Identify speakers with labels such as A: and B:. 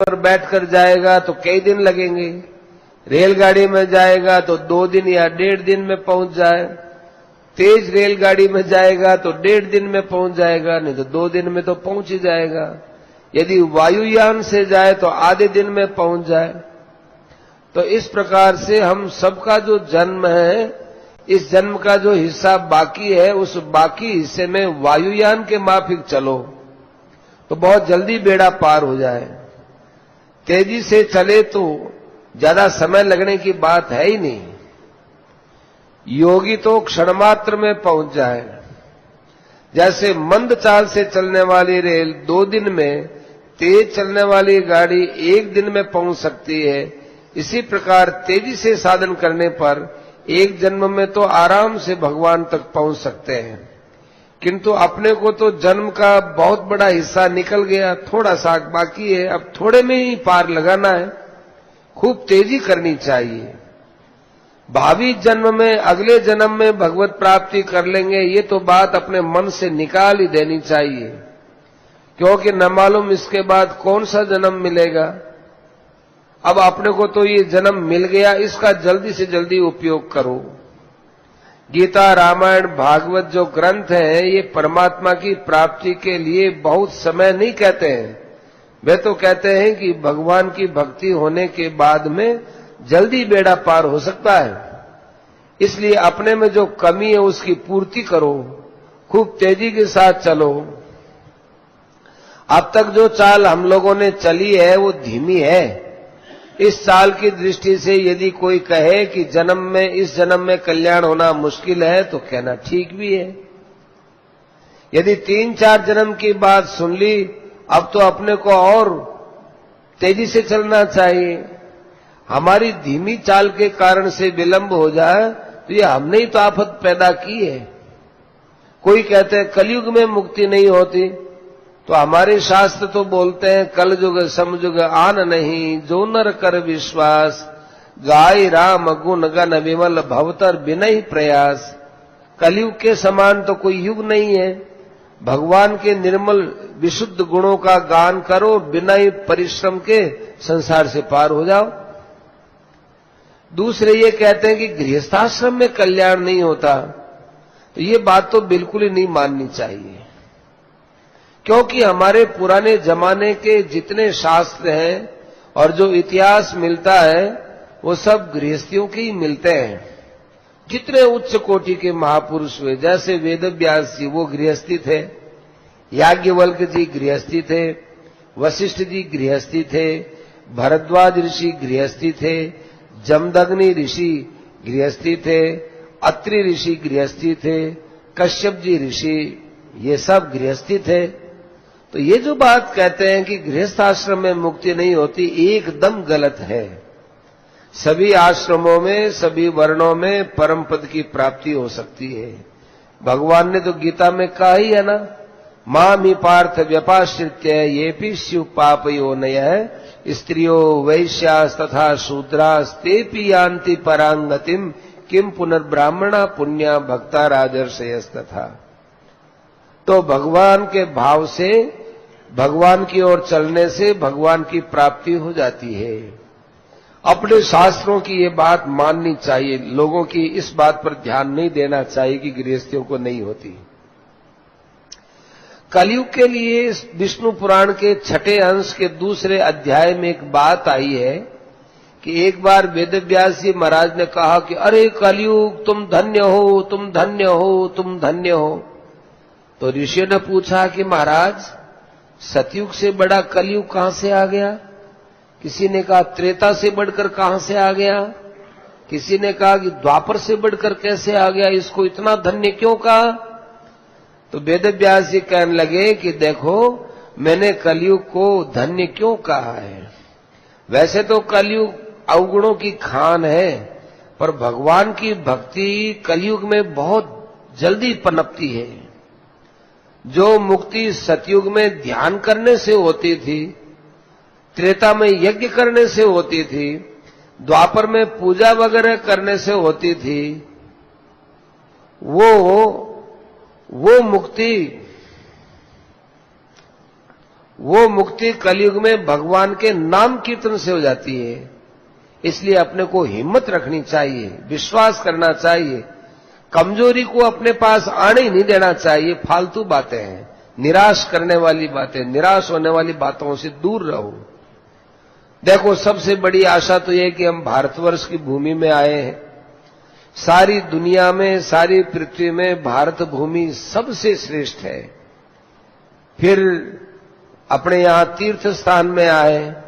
A: पर बैठकर जाएगा तो कई दिन लगेंगे, रेलगाड़ी में जाएगा तो 2 दिन या 1.5 दिन में पहुंच जाए, तेज रेलगाड़ी में जाएगा तो 1.5 दिन में पहुंच जाएगा, नहीं तो 2 दिन में तो पहुंच ही जाएगा। यदि वायुयान से जाए तो आधे दिन में पहुंच जाए। तो इस प्रकार से हम सबका जो जन्म है, इस जन्म का जो हिस्सा बाकी है, उस बाकी हिस्से में वायुयान के माफिक चलो तो बहुत जल्दी बेड़ा पार हो जाए। तेजी से चले तो ज्यादा समय लगने की बात है ही नहीं। योगी तो क्षण मात्र में पहुंच जाए। जैसे मंद चाल से चलने वाली रेल 2 दिन में, तेज चलने वाली गाड़ी 1 दिन में पहुंच सकती है, इसी प्रकार तेजी से साधन करने पर एक जन्म में तो आराम से भगवान तक पहुंच सकते हैं। किंतु अपने को तो जन्म का बहुत बड़ा हिस्सा निकल गया, थोड़ा सा बाकी है, अब थोड़े में ही पार लगाना है। खूब तेजी करनी चाहिए। भावी जन्म में, अगले जन्म में भगवत प्राप्ति कर लेंगे, ये तो बात अपने मन से निकाल ही देनी चाहिए, क्योंकि न मालूम इसके बाद कौन सा जन्म मिलेगा। अब अपने को तो ये जन्म मिल गया, इसका जल्दी से जल्दी उपयोग करो। गीता, रामायण, भागवत जो ग्रंथ हैं, ये परमात्मा की प्राप्ति के लिए बहुत समय नहीं कहते हैं। वे तो कहते हैं कि भगवान की भक्ति होने के बाद में जल्दी बेड़ा पार हो सकता है। इसलिए अपने में जो कमी है उसकी पूर्ति करो, खूब तेजी के साथ चलो। अब तक जो चाल हम लोगों ने चली है वो धीमी है। इस चाल की दृष्टि से यदि कोई कहे कि इस जन्म में कल्याण होना मुश्किल है, तो कहना ठीक भी है। यदि 3-4 जन्म की बात सुन ली, अब तो अपने को और तेजी से चलना चाहिए। हमारी धीमी चाल के कारण से विलंब हो जाए तो ये हमने ही तो आफत पैदा की है। कोई कहते हैं कलयुग में मुक्ति नहीं होती, तो हमारे शास्त्र तो बोलते हैं कल जुग समजुग आन नहीं, जो नर कर विश्वास, गाय राम गुण गण विमल भवतर बिनहि प्रयास। कलयुग के समान तो कोई युग नहीं है। भगवान के निर्मल विशुद्ध गुणों का गान करो, बिना ही परिश्रम के संसार से पार हो जाओ। दूसरे ये कहते हैं कि गृहस्थाश्रम में कल्याण नहीं होता, तो ये बात तो बिल्कुल ही नहीं माननी चाहिए, क्योंकि हमारे पुराने जमाने के जितने शास्त्र हैं और जो इतिहास मिलता है वो सब गृहस्थियों के ही मिलते हैं। जितने उच्च कोटि के महापुरुष हुए, जैसे वेदव्यास जी वो गृहस्थी थे, याज्ञवल्क्य जी गृहस्थी थे, वशिष्ठ जी गृहस्थी थे, भरद्वाज ऋषि गृहस्थी थे, जमदग्नि ऋषि गृहस्थी थे, अत्रि ऋषि गृहस्थी थे, कश्यप जी ऋषि, ये सब गृहस्थी थे। तो ये जो बात कहते हैं कि गृहस्थ आश्रम में मुक्ति नहीं होती, एकदम गलत है। सभी आश्रमों में, सभी वर्णों में परम पद की प्राप्ति हो सकती है। भगवान ने तो गीता में कहा ही है ना, मामि पार्थ व्यपाश्रित्य येपि शिव पापयोनयः स्त्रियो वैश्यास तथा शूद्रास तेपि यान्ति परांगतिम किम पुनर्ब्राह्मणा पुण्या भक्ता राजर्षयस्तथा। तो भगवान के भाव से, भगवान की ओर चलने से भगवान की प्राप्ति हो जाती है। अपने शास्त्रों की ये बात माननी चाहिए, लोगों की इस बात पर ध्यान नहीं देना चाहिए कि गृहस्थियों को नहीं होती। कलयुग के लिए विष्णु पुराण के 6ठे अंश के 2 अध्याय में एक बात आई है कि एक बार वेदव्यास जी महाराज ने कहा कि अरे कलयुग तुम धन्य हो, तुम धन्य हो, तुम धन्य हो। तो ऋषियों ने पूछा कि महाराज सतयुग से बड़ा कलयुग कहां से आ गया? किसी ने कहा त्रेता से बढ़कर कहां से आ गया, किसी ने कहा कि द्वापर से बढ़कर कैसे आ गया, इसको इतना धन्य क्यों कहा? तो वेदव्यास जी कहने लगे कि देखो मैंने कलयुग को धन्य क्यों कहा है। वैसे तो कलयुग अवगुणों की खान है, पर भगवान की भक्ति कलयुग में बहुत जल्दी पनपती है। जो मुक्ति सतयुग में ध्यान करने से होती थी, त्रेता में यज्ञ करने से होती थी, द्वापर में पूजा वगैरह करने से होती थी, वो मुक्ति वो मुक्ति कलयुग में भगवान के नाम कीर्तन से हो जाती है। इसलिए अपने को हिम्मत रखनी चाहिए, विश्वास करना चाहिए, कमजोरी को अपने पास आने ही नहीं देना चाहिए। फालतू बातें हैं, निराश करने वाली बातें, निराश होने वाली बातों से दूर रहो। देखो, सबसे बड़ी आशा तो यह कि हम भारतवर्ष की भूमि में आए हैं। सारी दुनिया में, सारी पृथ्वी में भारत भूमि सबसे श्रेष्ठ है। फिर अपने यहां तीर्थ स्थान में आए,